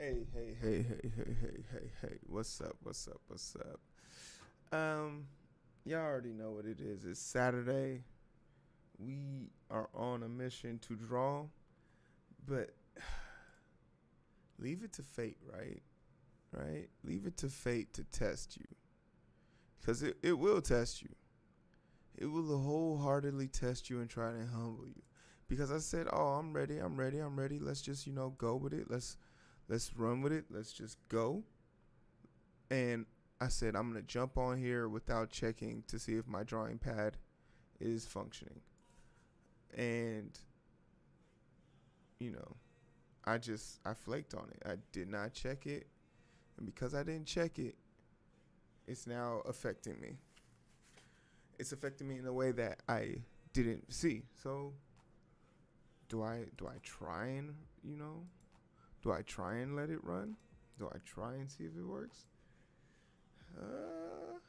Hey. What's up? Um, y'all already know what it is. It's Saturday. We are on a mission to draw, but leave it to fate, right? Right? Leave it to fate to test you. Because it will test you. It will wholeheartedly test you and try to humble you. Because I said, oh, I'm ready. Let's just, go with it. Let's run with it. Let's just go. And I said I'm gonna jump on here without checking to see if my drawing pad is functioning. And you know, I flaked on it. I did not check it, and because I didn't check it, it's now affecting me. It's affecting me in a way that I didn't see. So do I try and do I try and let it run? Do I try and see if it works? Uh,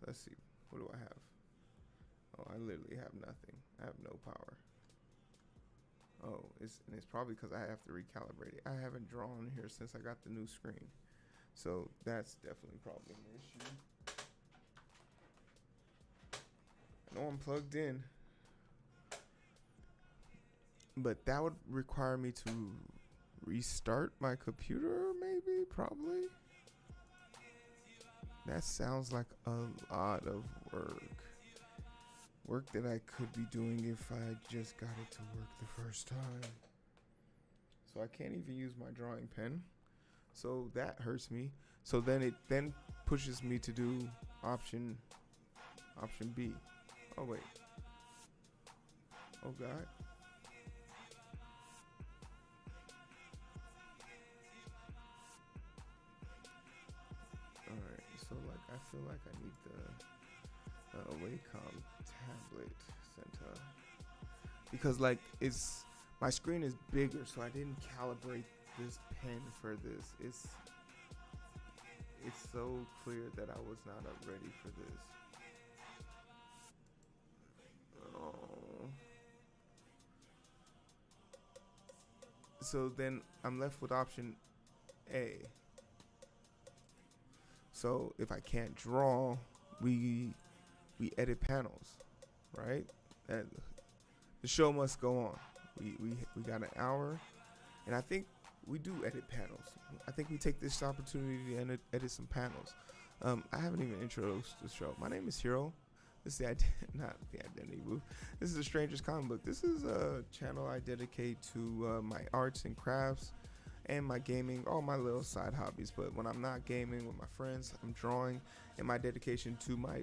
let's see. What do I have? Oh, I literally have nothing. I have no power. Oh, it's probably because I have to recalibrate it. I haven't drawn here since I got the new screen, so that's definitely probably an issue. I know I'm plugged in, but that would require me to restart my computer, maybe, probably. That sounds like a lot of work. Work that I could be doing if I just got it to work the first time. So I can't even use my drawing pen. So that hurts me. So then it pushes me to do option B. Oh wait. Oh god. Alright, so like I feel like I need the Wacom tablet center because like it's my screen is bigger, so I didn't calibrate this pen for this. It's so clear that I was not ready for this. Oh. So then I'm left with option A. So if I can't draw, we edit panels, right? And the show must go on. We got an hour, and I think we do edit panels. I think we take this opportunity to edit some panels. I haven't even introduced the show. My name is Heero. This is not the identity booth. This is a Stranger's Comic Book. This is a channel I dedicate to my arts and crafts and my gaming, all my little side hobbies. But when I'm not gaming with my friends, I'm drawing. And my dedication to my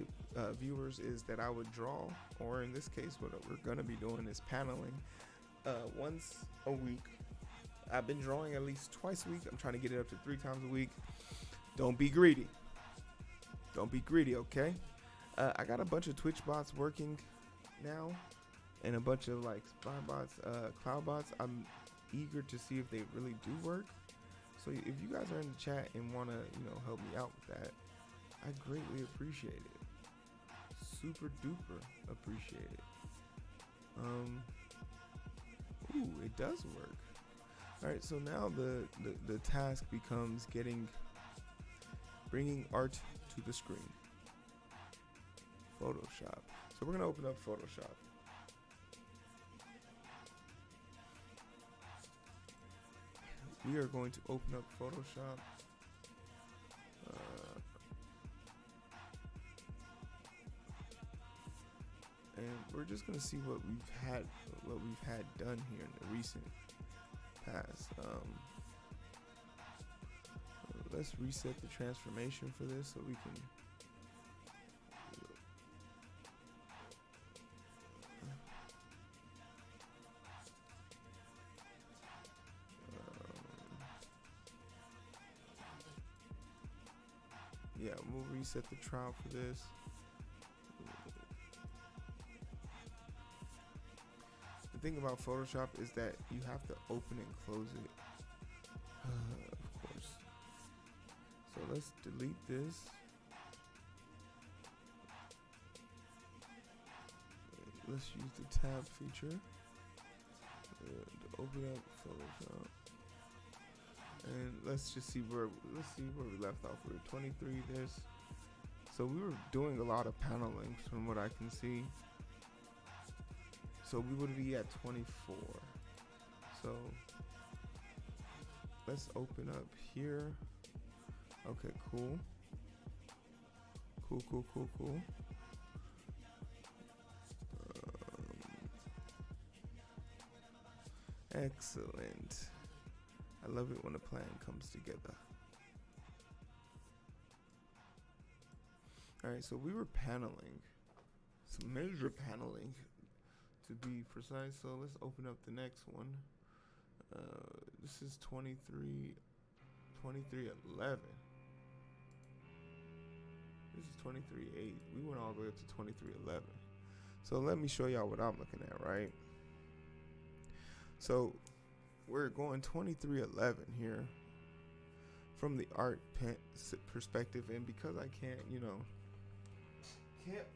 viewers is that I would draw, or in this case, what we're going to be doing is paneling once a week. I've been drawing at least twice a week. I'm trying to get it up to 3 times a week. Don't be greedy. Don't be greedy, okay? I got a bunch of Twitch bots working now, and a bunch of like spy bots, cloud bots. I'm eager to see if they really do work. So if you guys are in the chat and want to, help me out with that, I greatly appreciate it. Super duper appreciate it. Ooh, it does work. All right, so now the task becomes bringing art to the screen. Photoshop. So we're gonna open up Photoshop. We are going to open up Photoshop. And we're just gonna see what we've had done here in the recent past. Let's reset the transformation for this so we can. Yeah, we'll reset the trial for this. The thing about Photoshop is that you have to open and close it, of course. So let's delete this. Let's use the tab feature to open up Photoshop. And let's see where we left off. We were 23 this. So we were doing a lot of panel links from what I can see. So we would be at 24. So let's open up here. Okay, cool. Cool. Excellent. I love it when a plan comes together. Alright, so we were paneling. Some major paneling, to be precise. So let's open up the next one. This is 2311. This is 23.8. We went all the way up to 23.11. So let me show y'all what I'm looking at, right? So we're going 2311 here from the art perspective, and because I can't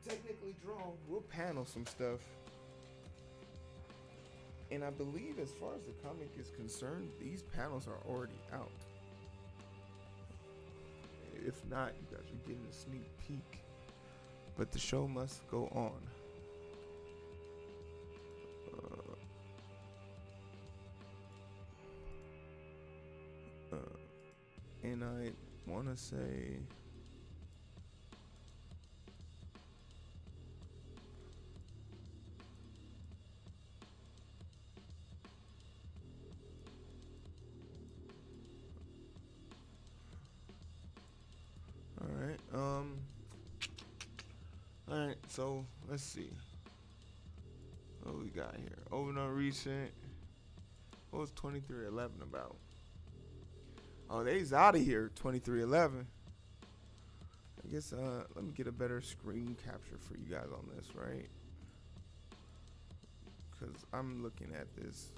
technically draw, we'll panel some stuff. And I believe as far as the comic is concerned, these panels are already out. If not, you guys are getting a sneak peek. But the show must go on. And I want to say... Alright, so let's see what we got here. Over on recent. What was 2311 about? Oh, they's out of here. 2311. I guess let me get a better screen capture for you guys on this, right? Because I'm looking at this.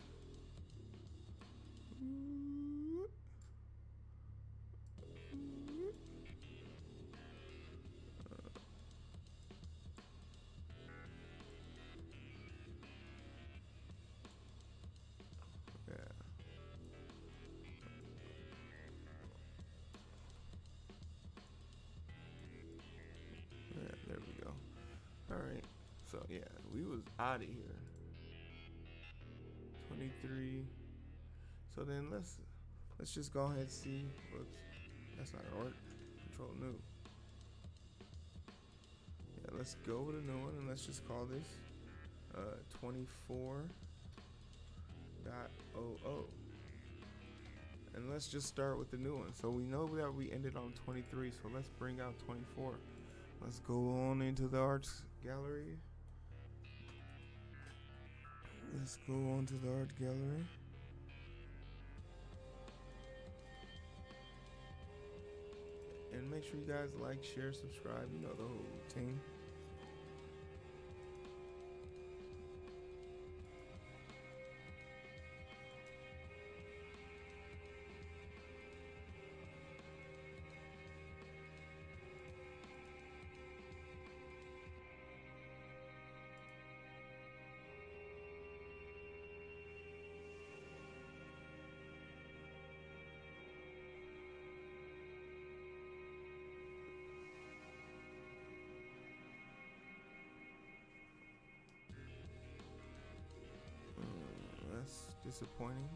There we go. Alright. So yeah, we was out of here. 23. So then let's just go ahead and see. Whoops. That's not gonna work. Control new. Yeah, let's go with a new one and let's just call this 24.00. And let's just start with the new one. So we know that we ended on 23, so let's bring out 24. Let's go on into the arts gallery. Let's go on to the art gallery. And make sure you guys like, share, subscribe. You know the whole routine. That's disappointing.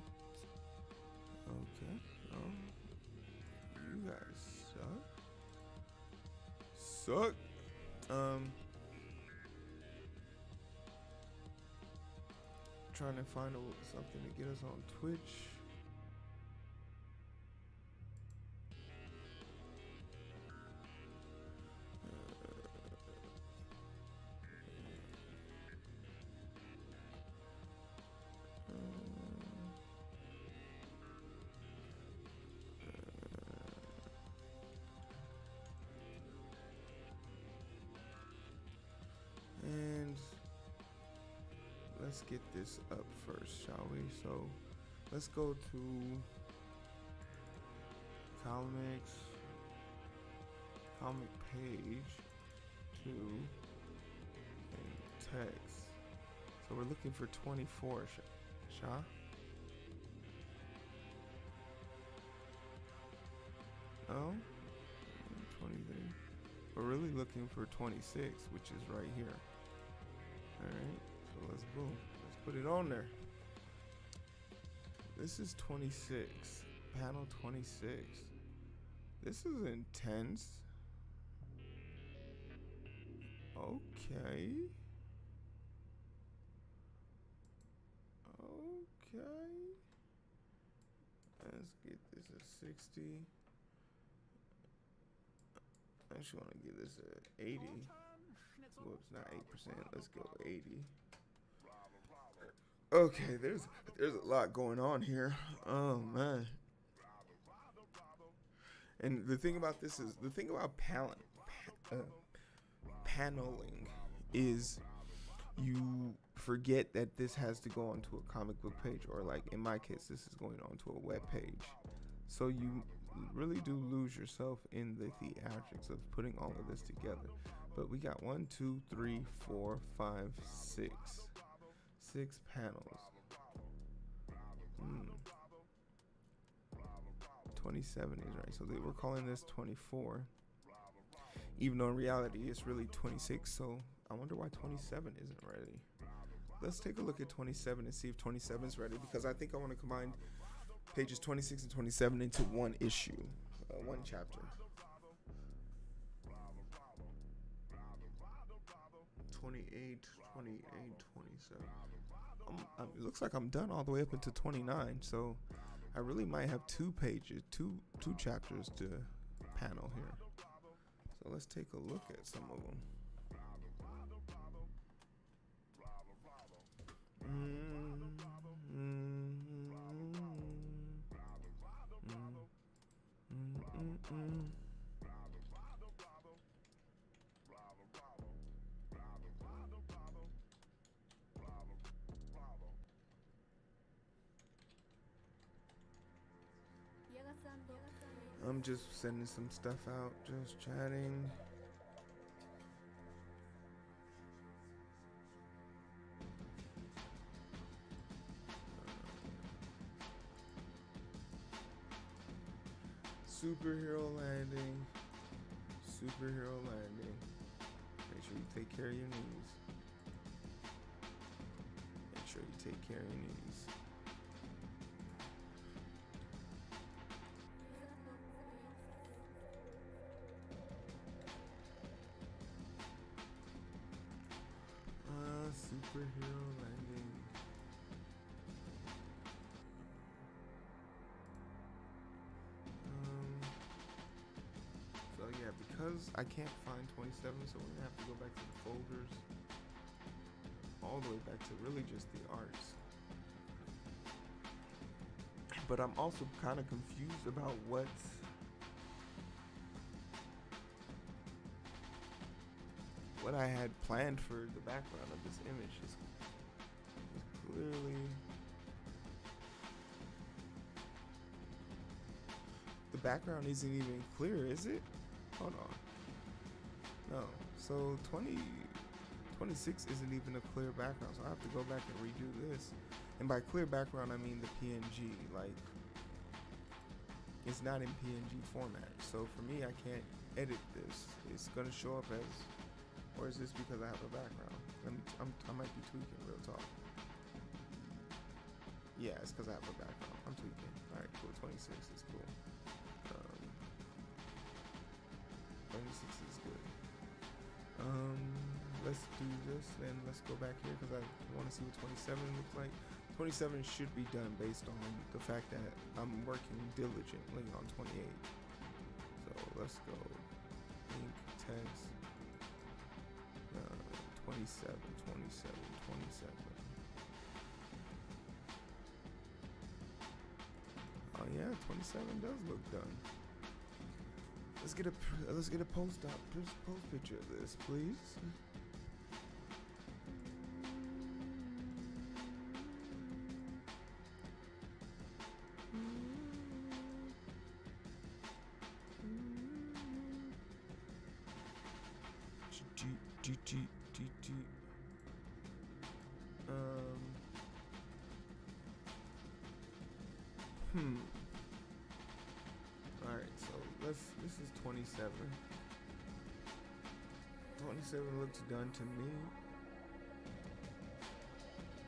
Okay. You guys suck. Trying to find something to get us on Twitch. And let's get this up first, shall we? So let's go to comics, comic page 2, and text. So we're looking for 24, Sha. we're really looking for 26, which is right here. All right, so let's boom. Let's put it on there. This is 26, panel 26. This is intense. Okay. Okay. Let's get this at 60. I just want to get this at 80. Whoops, not 8%. Let's go 80. Okay, there's a lot going on here. Oh man. And the thing about this is the thing about paneling is you forget that this has to go onto a comic book page, or like in my case, this is going onto a web page. So you really do lose yourself in the theatrics of putting all of this together. But we got 1, 2, 3, 4, 5, 6. 6 panels. 27 is right. So we're calling this 24. Even though in reality it's really 26. So I wonder why 27 isn't ready. Let's take a look at 27 and see if 27 is ready, because I think I want to combine pages 26 and 27 into one issue, one chapter. 28, 27. It looks like I'm done all the way up into 29, so I really might have 2 pages, two chapters to panel here. So let's take a look at some of them. I'm just sending some stuff out, just chatting. Superhero landing. Superhero landing. Make sure you take care of your knees. Make sure you take care of your knees. Superhero landing. So yeah, because I can't find 27, so we're gonna have to go back to the folders, all the way back to really just the arts. But I'm also kind of confused about what I had planned for the background of this image. Is clearly the background isn't even clear, is it? Hold on. No. So 26 isn't even a clear background, so I have to go back and redo this. And by clear background, I mean the PNG. Like, it's not in PNG format. So for me, I can't edit this. It's gonna show up as, or is this because I have a background? I might be tweaking, real talk. Yeah, it's because I have a background. I'm tweaking. All right, cool. 26 is cool. 26 is good. Let's do this, then let's go back here because I want to see what 27 looks like. 27 should be done based on the fact that I'm working diligently on 28. So let's go. Ink, text. 27. Oh yeah, 27 does look done. Let's get a post picture of this, please. Alright, so this is 27. 27 looks done to me.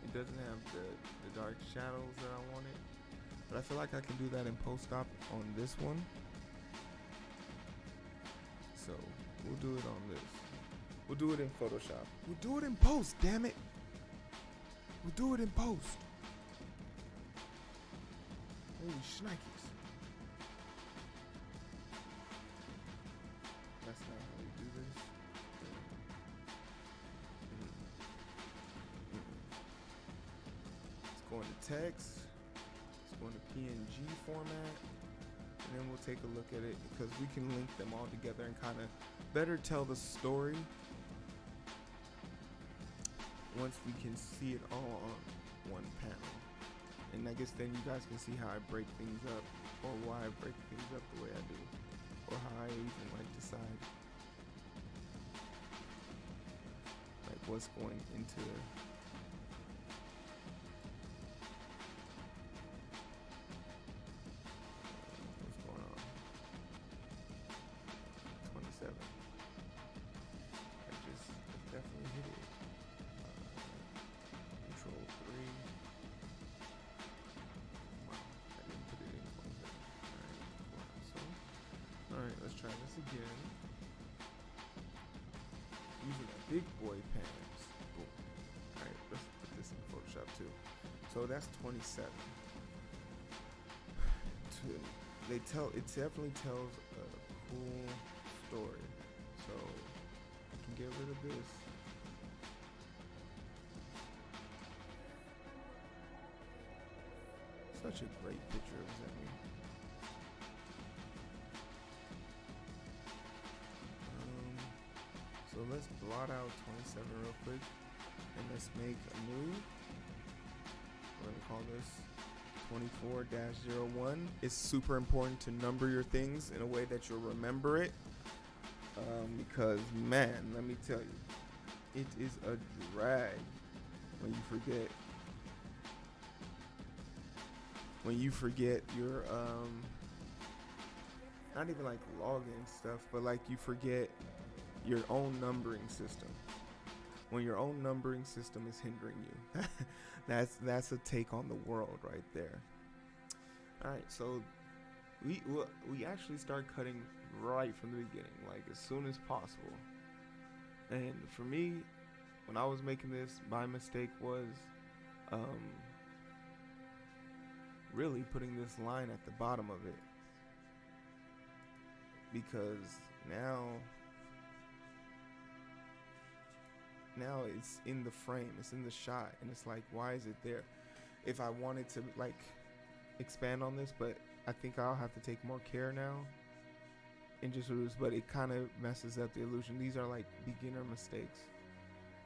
It doesn't have the dark shadows that I wanted, but I feel like I can do that in post-op on this one. So we'll do it on this. We'll do it in Photoshop. We'll do it in post, damn it. We'll do it in post. Holy shnikes. That's not how we do this. Let's go into text. Let's go into PNG format. And then we'll take a look at it because we can link them all together and kind of better tell the story once we can see it all on one panel. And I guess then you guys can see how I break things up, or why I break things up the way I do, or how I even like decide like what's going into what's going on. 27. I definitely hit it. Control 3. Wow, I didn't put it in 27. Alright, let's try this again. Using a big boy pans. Boom. Alright, let's put this in Photoshop too. So that's 27. It definitely tells a cool story. So I can get rid of this. Such a great picture of Zemi. So let's blot out 27 real quick, and let's make a new. We're gonna call this 24-01. It's super important to number your things in a way that you'll remember it, because man, let me tell you, it is a drag when you forget. When you forget your not even like login stuff, but like you forget your own numbering system. When your own numbering system is hindering you. that's a take on the world right there. All right, so we actually start cutting right from the beginning, like as soon as possible. And for me, when I was making this, my mistake was really putting this line at the bottom of it, because now it's in the frame, it's in the shot, and it's like, why is it there? If I wanted to like expand on this, but I think I'll have to take more care now and just lose, but it kind of messes up the illusion. These are like beginner mistakes,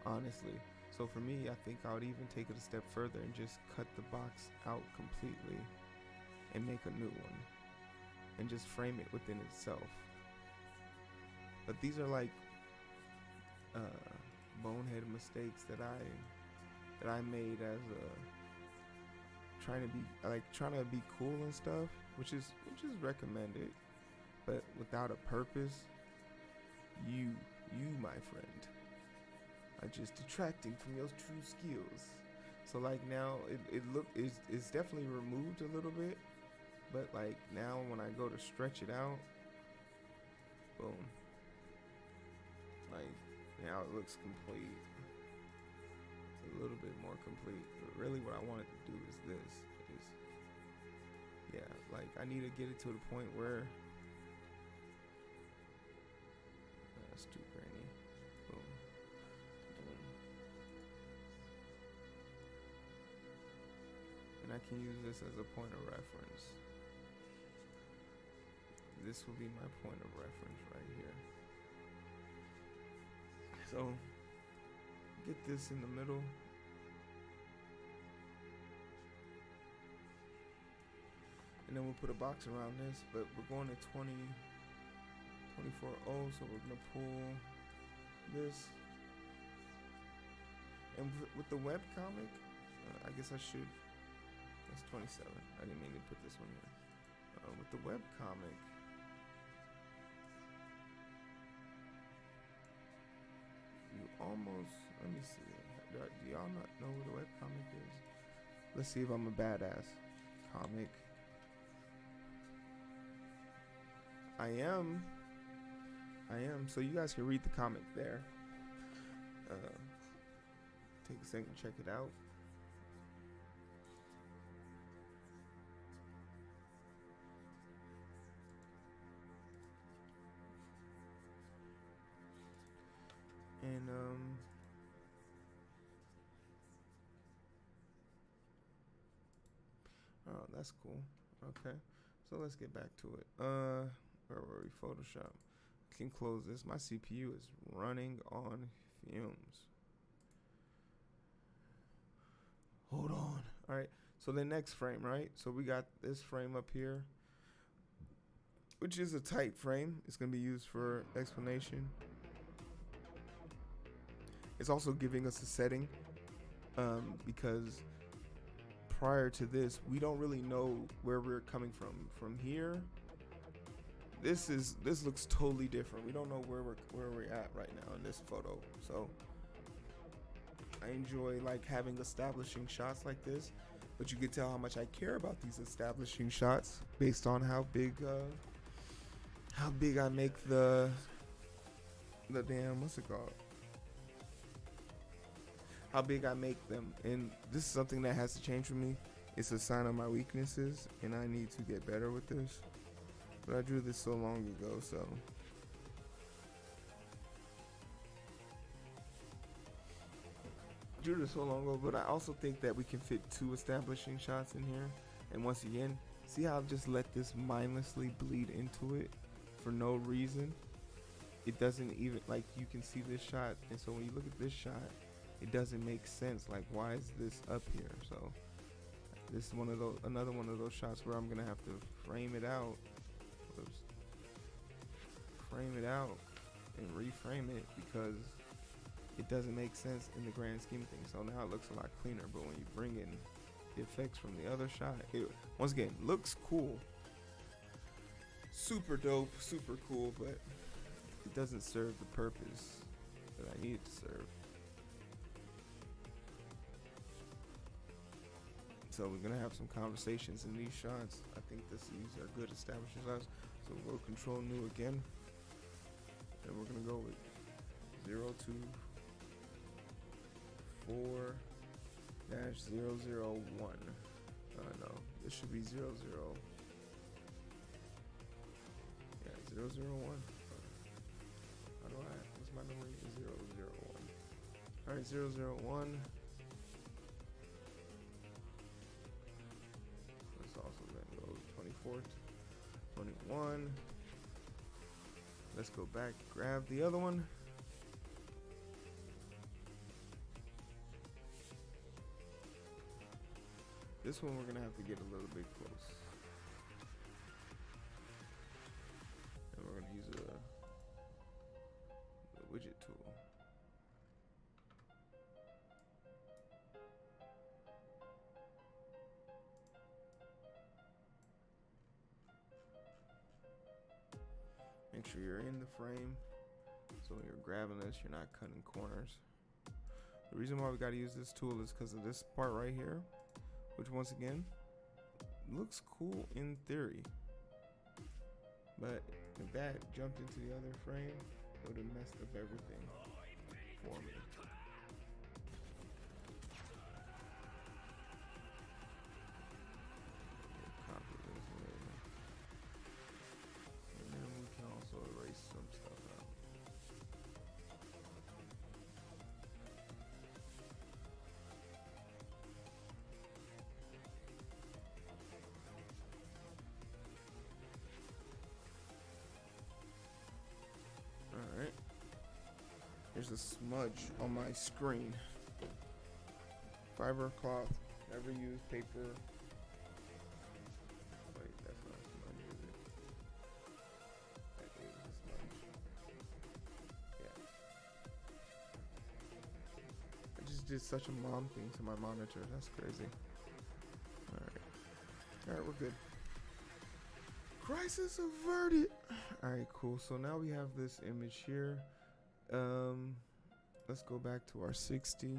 honestly. So for me, I think I would even take it a step further and just cut the box out completely and make a new one and just frame it within itself. But these are like bonehead mistakes that I made as trying to be cool and stuff, which is recommended, but without a purpose, you my friend are just detracting from your true skills. So like now it's definitely removed a little bit, but like now when I go to stretch it out, boom, like now it looks complete. It's a little bit more complete, but really what I wanted to do is yeah, like I need to get it to the point where that's too grainy. Boom. And I can use this as a point of reference. This will be my point of reference right here. So get this in the middle. And then we'll put a box around this, but we're going to 24.0, so we're gonna pull this. And with the webcomic, I guess I should, that's 27. I didn't mean to put this one here. With the webcomic, almost. Let me see. Do y'all not know what a webcomic is? Let's see if I'm a badass. Comic. I am. So you guys can read the comic there. Take a second, check it out. And oh, that's cool. Okay, so let's get back to it. Where were we? Photoshop. I can close this. My CPU is running on fumes. Hold on. All right. So the next frame, right? So we got this frame up here, which is a type frame. It's gonna be used for explanation. It's also giving us a setting, because prior to this, we don't really know where we're coming from. From here, this looks totally different. We don't know where we're at right now in this photo. So I enjoy like having establishing shots like this, but you can tell how much I care about these establishing shots based on how big I make the damn, what's it called? How big I make them. And this is something that has to change for me. It's a sign of my weaknesses, and I need to get better with this. But I drew this so long ago, so but I also think that we can fit 2 establishing shots in here. And once again, see how I've just let this mindlessly bleed into it for no reason? It doesn't even, like, you can see this shot, and so when you look at this shot, it doesn't make sense. Like, why is this up here? So this is another one of those shots where I'm gonna have to frame it out. Oops. Frame it out and reframe it because it doesn't make sense in the grand scheme of things. So now it looks a lot cleaner, but when you bring in the effects from the other shot, it once again looks cool. Super dope, super cool, but it doesn't serve the purpose that I need it to serve. So we're gonna have some conversations in these shots. I think these are good establishing shots. So we'll go Control New again, and we're gonna go with 024-001. No, this should be 00. Yeah, 001. How do what's my number? 001. All right, 001. Let's also then go 24th, 21. Let's go back, grab the other one. This one we're gonna have to get a little bit close. And we're gonna use the widget tool. Make sure you're in the frame, so when you're grabbing this, you're not cutting corners. The reason why we gotta use this tool is because of this part right here, which once again looks cool in theory, but if that jumped into the other frame, it would have messed up everything for me. Copy this later. And then we can also erase some stuff out. Alright. There's a smudge on my screen. Fiber cloth. Never use paper. Wait, that's not a smudge, is it? That is a smudge. Yeah. I just did such a mom thing to my monitor. That's crazy. Alright. Alright, we're good. Crisis averted. Alright, cool. So now we have this image here. let's go back to our 60.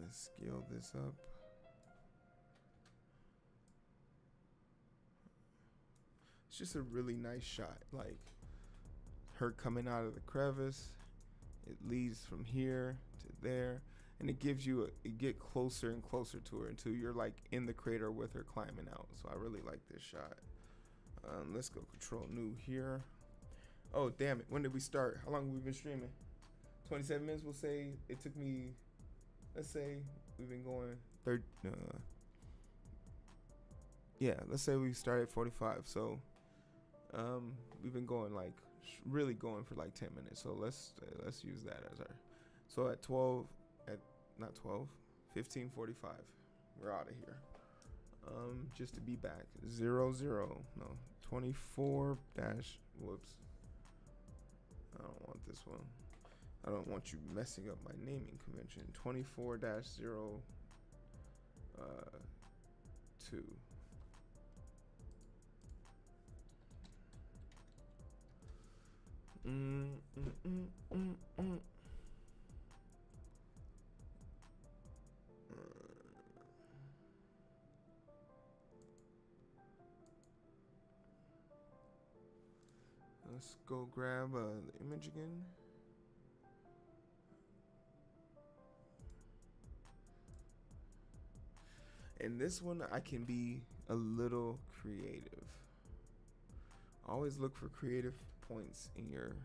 Let's scale this up. It's just a really nice shot. Like her coming out of the crevice. It leads from here to there. And it gives you it get closer and closer to her until you're like in the crater with her climbing out. So I really like this shot. Let's go control new here. Oh, damn it. When did we start? How long have we been streaming? 27 minutes. We'll say it took me, let's say we've been going let's say we started at 45. So we've been going like really going for like 10 minutes. So let's use that as our, so at 15:45 we're out of here. Just to be back 24 dash whoops, I don't want this one. I don't want you messing up my naming convention. 24 dash 0 2. Let's go grab the image again. And this one I can be a little creative. Always look for creative points in your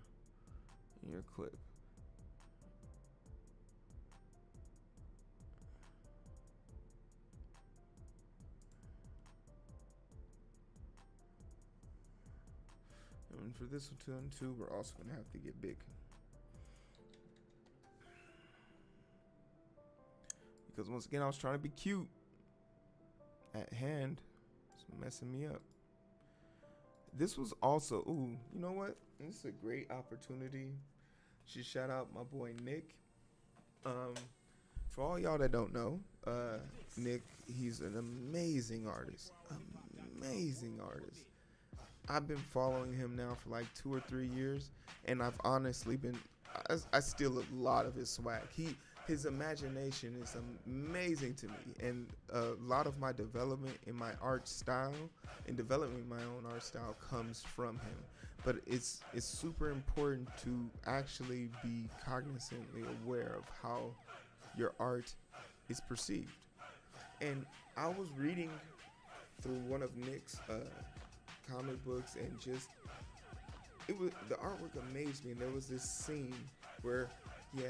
clip. And for this one too, we're also gonna have to get big. Because once again, I was trying to be cute. At hand, it's messing me up. This was also, ooh, you know what? This is a great opportunity. Should shout out my boy Nick. For all y'all that don't know, Nick, he's an amazing artist. Amazing artist. I've been following him now for like 2 or 3 years, and I've honestly been, I steal a lot of his swag. His imagination is amazing to me, and a lot of my development in my art style and developing my own art style comes from him. But it's super important to actually be cognizantly aware of how your art is perceived. And I was reading through one of Nick's comic books, and just the artwork amazed me. And there was this scene where he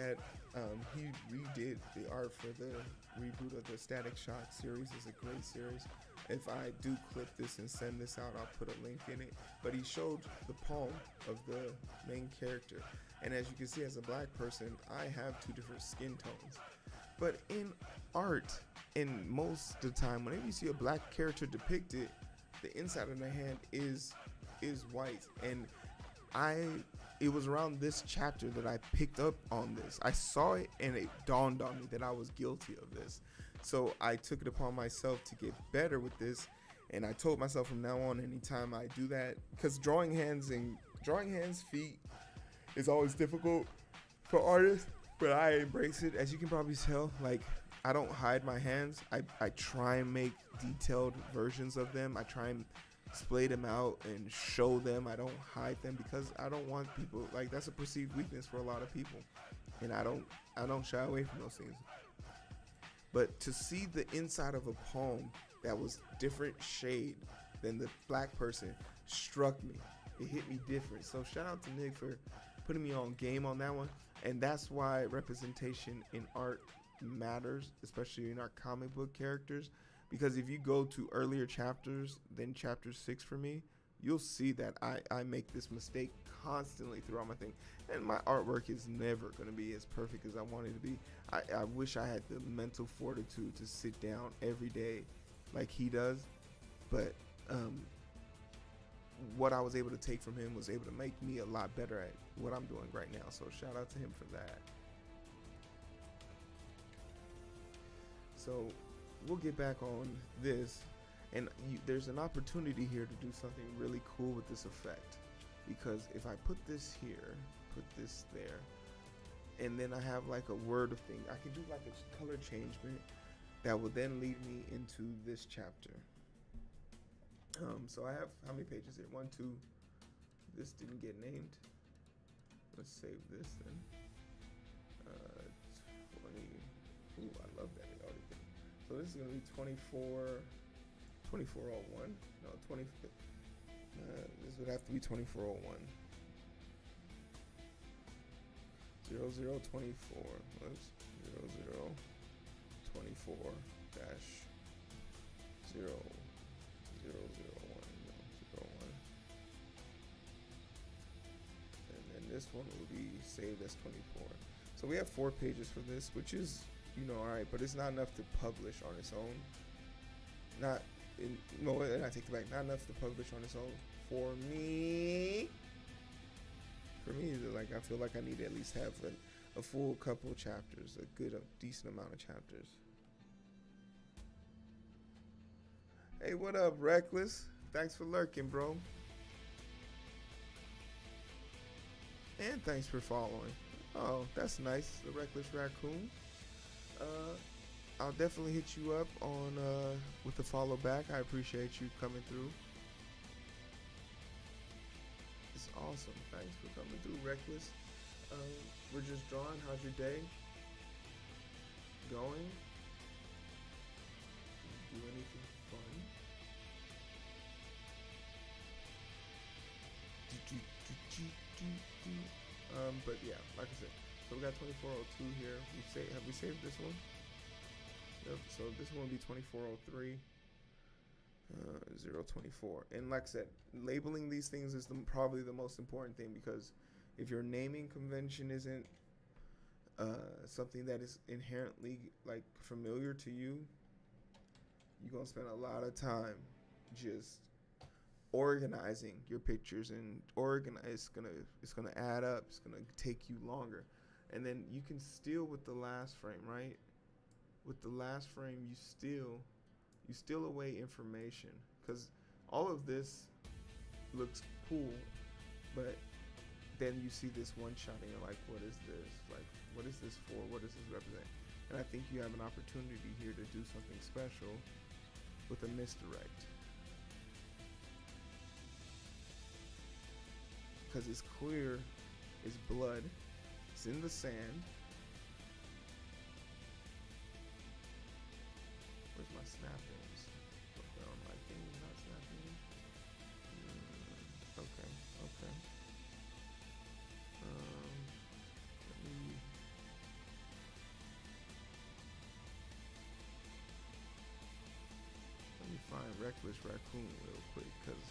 redid the art for the reboot of the Static Shock series. It's a great series. If I do clip this and send this out, I'll put a link in it. But he showed the palm of the main character, and as you can see, as a black person, I have 2 different skin tones. But in art, and most of the time, whenever you see a black character depicted, the inside of the hand is white. And it was around this chapter that I picked up on this. I saw it and it dawned on me that I was guilty of this. So I took it upon myself to get better with this, and I told myself from now on, anytime I do that, because drawing hands feet is always difficult for artists, but I embrace it. As you can probably tell, like, I don't hide my hands. I try and make detailed versions of them. I try and splay them out and show them. I don't hide them because I don't want people, like, that's a perceived weakness for a lot of people, and I don't shy away from those things. But to see the inside of a palm that was different shade than the black person struck me. It hit me different. So shout out to Nick for putting me on game on that one. And that's why representation in art matters, especially in our comic book characters. Because if you go to earlier chapters than chapter 6 for me, you'll see that I make this mistake constantly throughout my thing. And my artwork is never going to be as perfect as I want it to be. I wish I had the mental fortitude to sit down every day like he does. But what I was able to take from him was able to make me a lot better at what I'm doing right now. So shout out to him for that. So we'll get back on this. And there's an opportunity here to do something really cool with this effect, because if I put this here, put this there, and then I have like a word thing, I can do like a color changement that will then lead me into this chapter. So I have how many pages here? 1, 2. This didn't get named. Let's save this then. 20. Ooh, I love that it already did. So this is gonna be 2401. No, 20. This would have to be 2401. 0024. Whoops. 0024 dash 0. 001, no, 01. And then this one will be saved as 24. So we have 4 pages for this, which is, alright, but it's not enough to publish on its own. I take it back. Not enough to publish on its own. For me, like, I feel like I need to at least have a full couple chapters, a decent amount of chapters. Hey, what up, Reckless? Thanks for lurking, bro. And thanks for following. Oh, that's nice, the Reckless Raccoon. I'll definitely hit you up on with the follow back. I appreciate you coming through. It's awesome. Thanks for coming through, Reckless. We're just drawing. How's your day going? Do anything fun? But yeah, like I said, so we got 2402 here. Have we saved this one? Yep. So this one will be 2403, 024. And like I said, labeling these things is probably the most important thing, because if your naming convention isn't something that is inherently like familiar to you, you're gonna spend a lot of time just organizing your pictures, and it's gonna add up. It's gonna take you longer, and then you can steal with the last frame, right? With the last frame, you steal away information, because all of this looks cool, but then you see this one shot and you're like, what is this? Like, what is this for? What does this represent? And I think you have an opportunity here to do something special with a misdirect. Because it's clear, it's blood, it's in the sand. Where's my snappings? My thing is not snapping. Okay. Let me find Reckless Raccoon real quick, because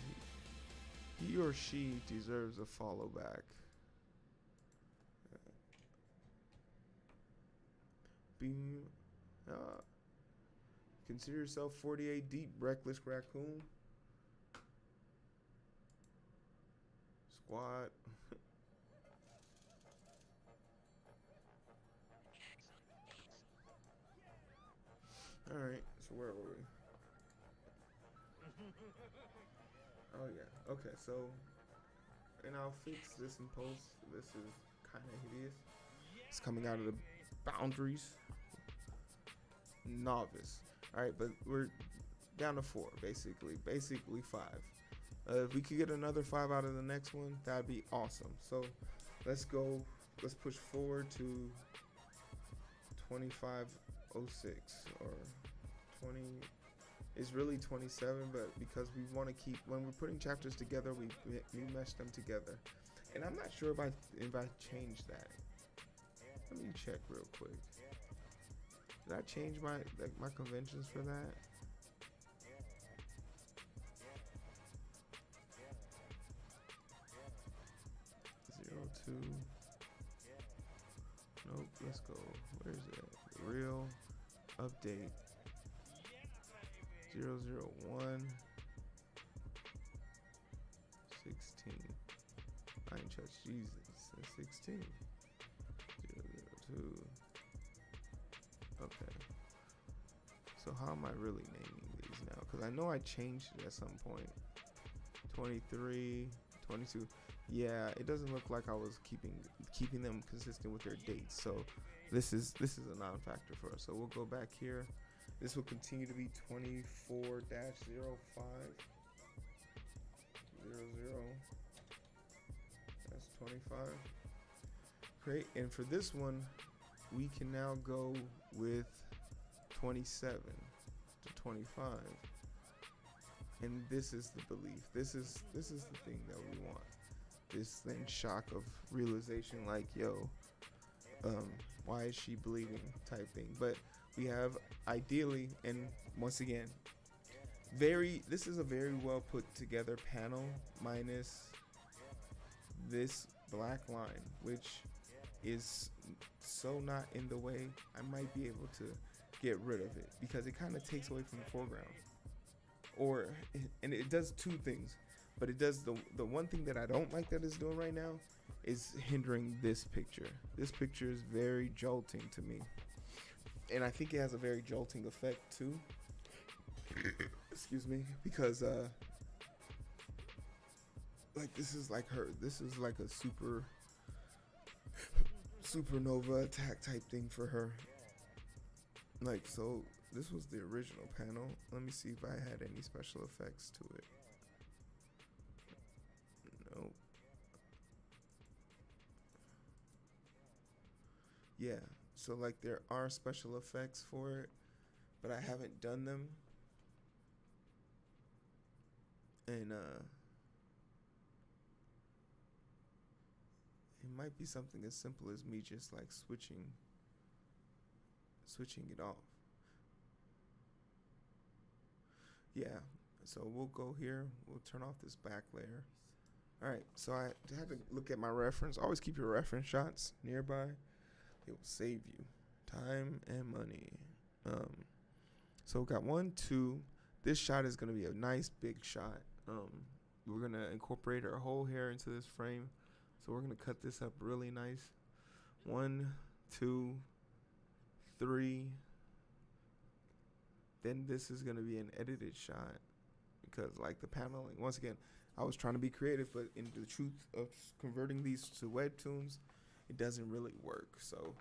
he or she deserves a follow back. Consider yourself 48 deep, Reckless Raccoon. Squad. Alright, so where were we? Oh yeah, okay, so, and I'll fix this in post. This is kind of hideous. It's coming out of the boundaries. Novice. Alright, but we're down to 4, basically 5. If we could get another 5 out of the next one, that'd be awesome. So let's push forward to 2506, or 20. It's really 27, but because we want to keep, when we're putting chapters together, we mesh them together. And I'm not sure if I changed that. Let me check real quick. Did I change my conventions for that? Two. Nope. Let's go. Where's it? Real update. 001 16. I ain't touched Jesus. That's 16. 002. Okay. So how am I really naming these now? Because I know I changed it at some point. 23, 22. Yeah, it doesn't look like I was keeping them consistent with their dates. So this is a non-factor for us. So we'll go back here. This will continue to be 24-0500. That's 25. Great. And for this one, we can now go with 27 to 25. And this is the belief. This is the thing that we want. This then shock of realization, like, yo, why is she bleeding type thing. But we have ideally, and once again, this is a very well put together panel minus this black line, which is so not in the way. I might be able to get rid of it because it kind of takes away from the foreground. And it does two things, but it does the one thing that I don't like that it's doing right now is hindering this picture. This picture is very jolting to me, and I think it has a very jolting effect too. Excuse me, because like this is like a supernova attack type thing for her. Like, so this was the original panel. Let me see if I had any special effects to it. Nope. Yeah, so like there are special effects for it, but I haven't done them. And it might be something as simple as me just like switching it off. Yeah, so we'll go here. We'll turn off this back layer. All right, so I had to look at my reference. Always keep your reference shots nearby. It will save you time and money. So we got 1, 2. This shot is gonna be a nice big shot. We're gonna incorporate our whole hair into this frame. So we're gonna cut this up really nice. 1, 2, 3. Then this is gonna be an edited shot because like the paneling, once again, I was trying to be creative, but in the truth of converting these to webtoons, it doesn't really work. So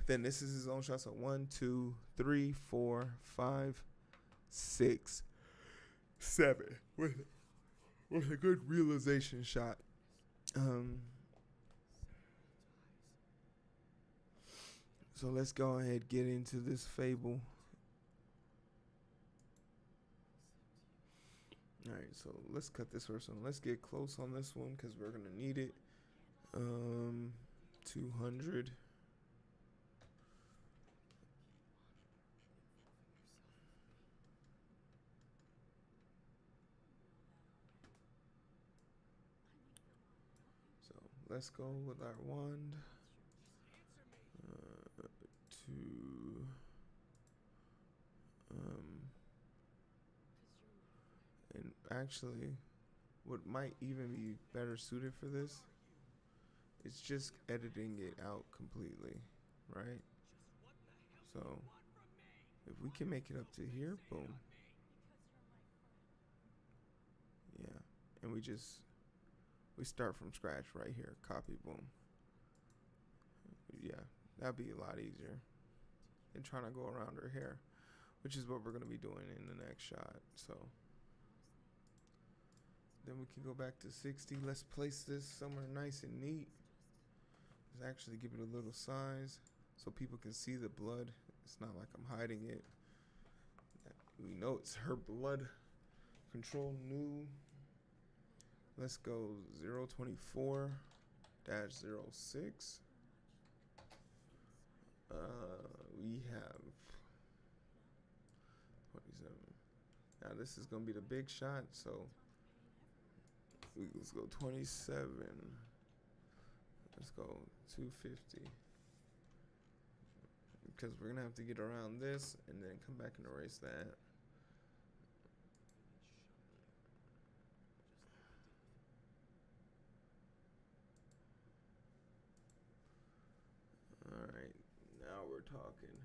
then this is his own shot. So 1, 2, 3, 4, 5, 6, 7 with a good realization shot. So let's go ahead get into this fable. All right, so let's cut this first one. Let's get close on this one because we're gonna need it. 200. So let's go with our wand. And actually, what might even be better suited for this is just editing it out completely, right? So if we can make it up to here, boom. Yeah, and we start from scratch right here, copy, boom. Yeah, that'd be a lot easier than trying to go around her hair, which is what we're gonna be doing in the next shot. So then we can go back to 60. Let's place this somewhere nice and neat. Let's actually give it a little size so people can see the blood. It's not like I'm hiding it. We know it's her blood. Control new. Let's go 024-06. We have 27. Now this is gonna be the big shot, so let's go 27. Let's go 250. Because we're gonna have to get around this and then come back and erase that. Alright, now we're talking.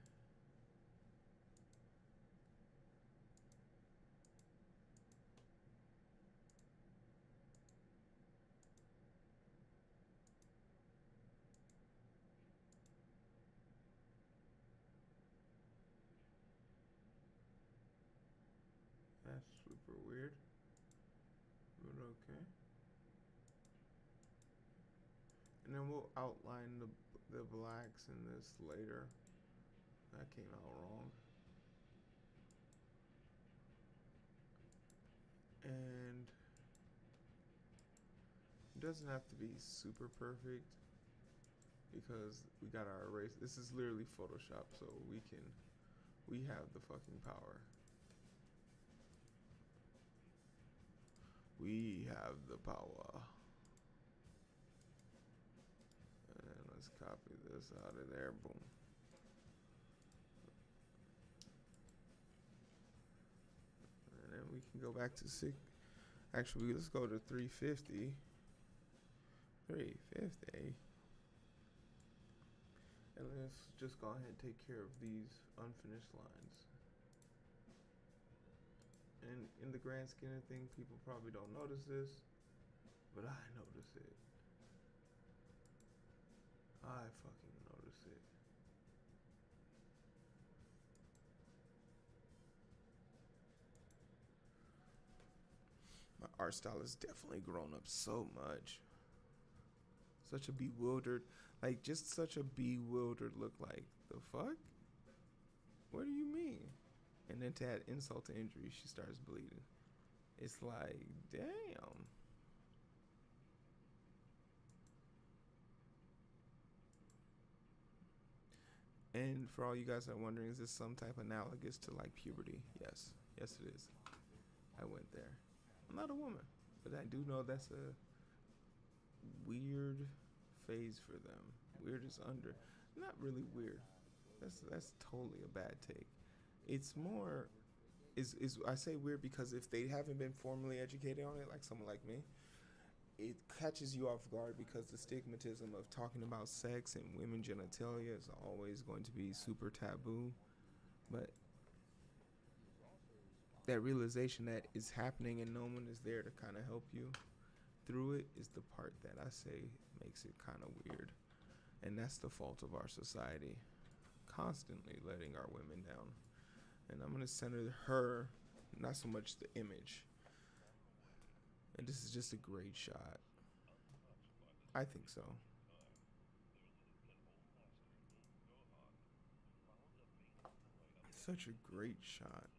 super weird, but okay. And then we'll outline the blacks in this later. That came out wrong. And it doesn't have to be super perfect because we got our erase. This is literally Photoshop, so we have the fucking power. We have the power. And let's copy this out of there. Boom. And then we can go back to 6. Actually, let's go to 350. 350. And let's just go ahead and take care of these unfinished lines. And in the grand scheme of things, people probably don't notice this, but I notice it. I fucking notice it. My art style has definitely grown up so much. Such a bewildered, like just such a bewildered look. Like, the fuck? What do you mean? And then to add insult to injury, she starts bleeding. It's like, damn. And for all you guys that are wondering, is this some type analogous to like puberty? Yes. Yes, it is. I went there. I'm not a woman, but I do know that's a weird phase for them. Weird is under. Not really weird. That's totally a bad take. It's more is I say weird because if they haven't been formally educated on it, like someone like me, it catches you off guard because the stigmatism of talking about sex and women genitalia is always going to be super taboo. But that realization that it's happening and no one is there to kind of help you through it is the part that I say makes it kind of weird. And that's the fault of our society, constantly letting our women down. And I'm going to center her, not so much the image. And this is just a great shot. I think so. Such a great shot.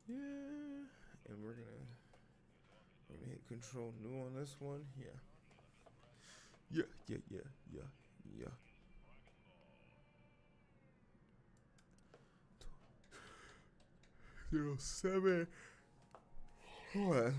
Yeah. And we're gonna hit control new on this one. Yeah. Yeah. 07. What?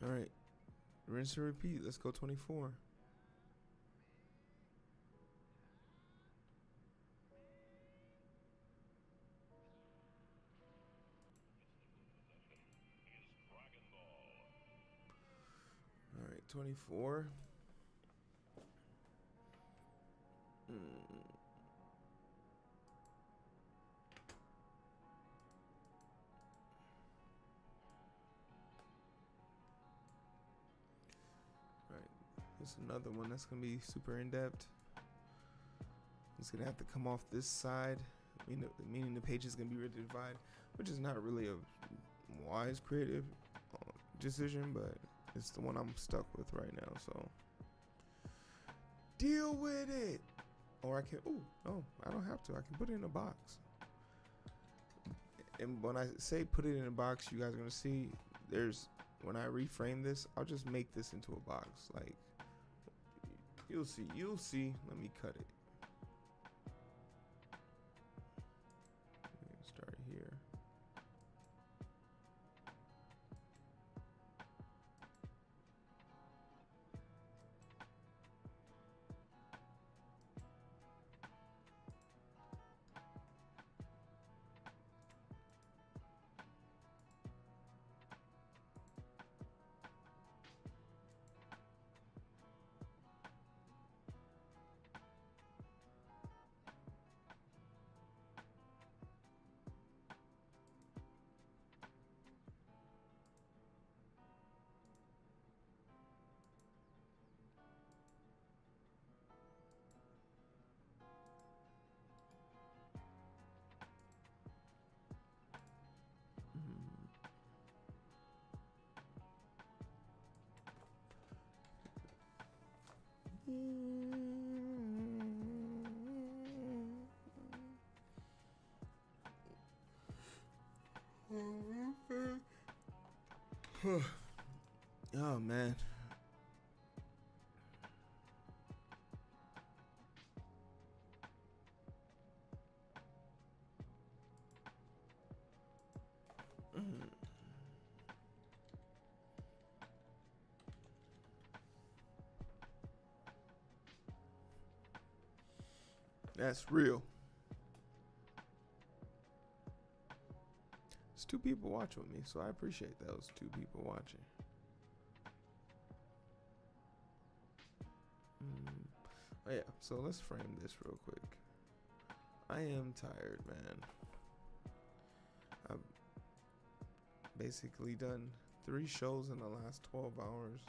All right. Rinse and repeat. Let's go 24. All right, 24. There's another one that's gonna be super in depth. It's gonna have to come off this side, meaning the page is gonna be ready to divide, which is not really a wise creative decision, but it's the one I'm stuck with right now. So deal with it. Or I can. Oh no, I don't have to. I can put it in a box. And when I say put it in a box, you guys are gonna see. When I reframe this, I'll just make this into a box. Like, you'll see. Let me cut it. Start here. Oh man. That's real. It's 2 people watching with me, so I appreciate those 2 people watching. Oh yeah, so let's frame this real quick. I am tired, man. I've basically done 3 shows in the last 12 hours.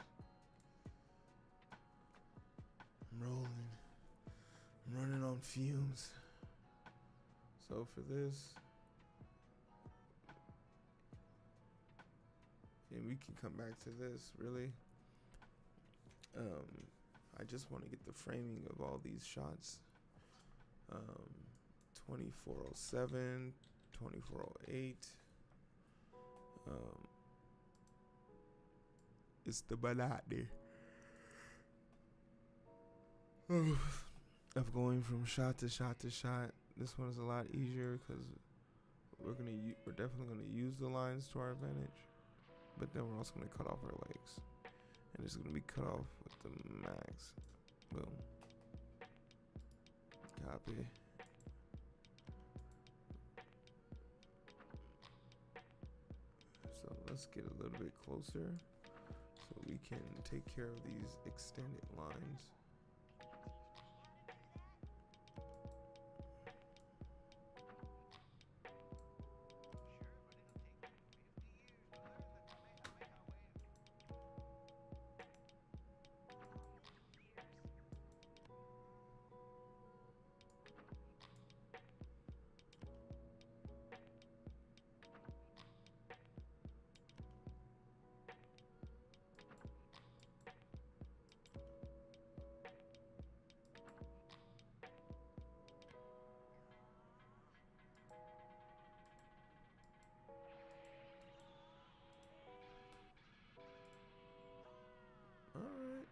I'm rolling. I'm running on fumes. So for this, and we can come back to this, really. I just want to get the framing of all these shots. 2407, 2408. It's the balade of going from shot to shot to shot. This one is a lot easier because we're definitely gonna use the lines to our advantage, but then we're also gonna cut off our legs, and it's gonna be cut off with the max. Boom. Copy. So let's get a little bit closer so we can take care of these extended lines.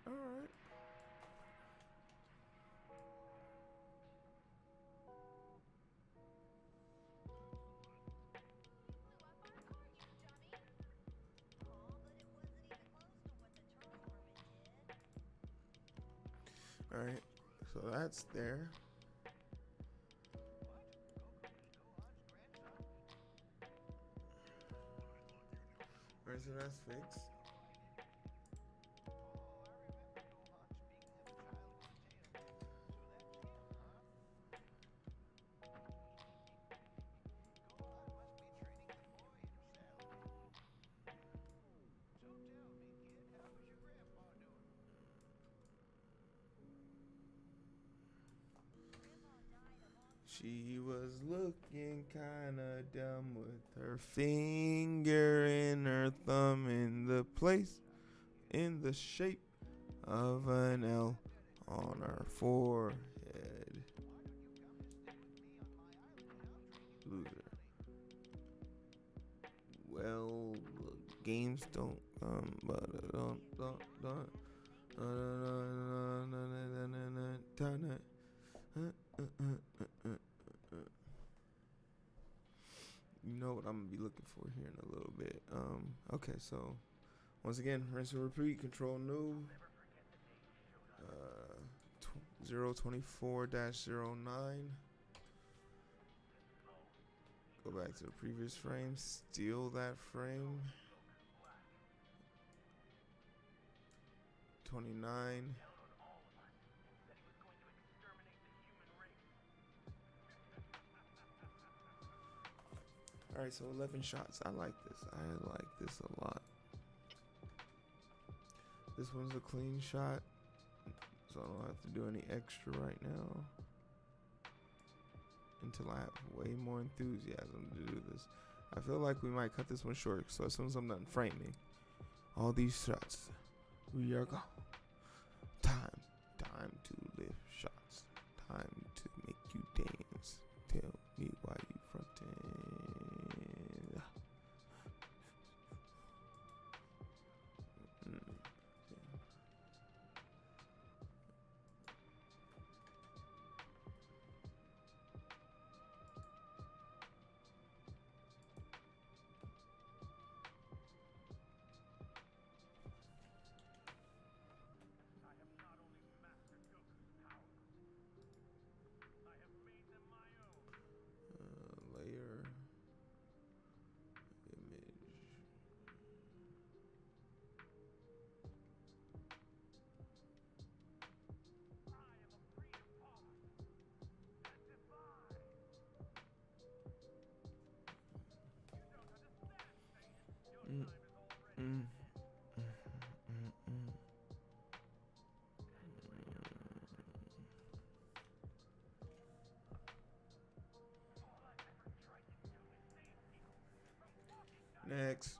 Alright. Alright, so that's there. Alright, so that's fixed. She was looking kinda dumb with her finger and her thumb in the place, in the shape of an L on her forehead. Loser. Well, the games don't but don't. You know what I'm gonna be looking for here in a little bit. Okay, so once again, rinse and repeat. Control new. 024-09. Go back to the previous frame. Steal that frame. 29. Alright, so 11 shots. I like this. I like this a lot. This one's a clean shot, so I don't have to do any extra right now until I have way more enthusiasm to do this. I feel like we might cut this one short, so as soon as I'm done framing all these shots, we are gone. Time Time to lift shots. Time to make you dance. Tell me why you frontin'. Layer image. Mm, mm, mm. Next.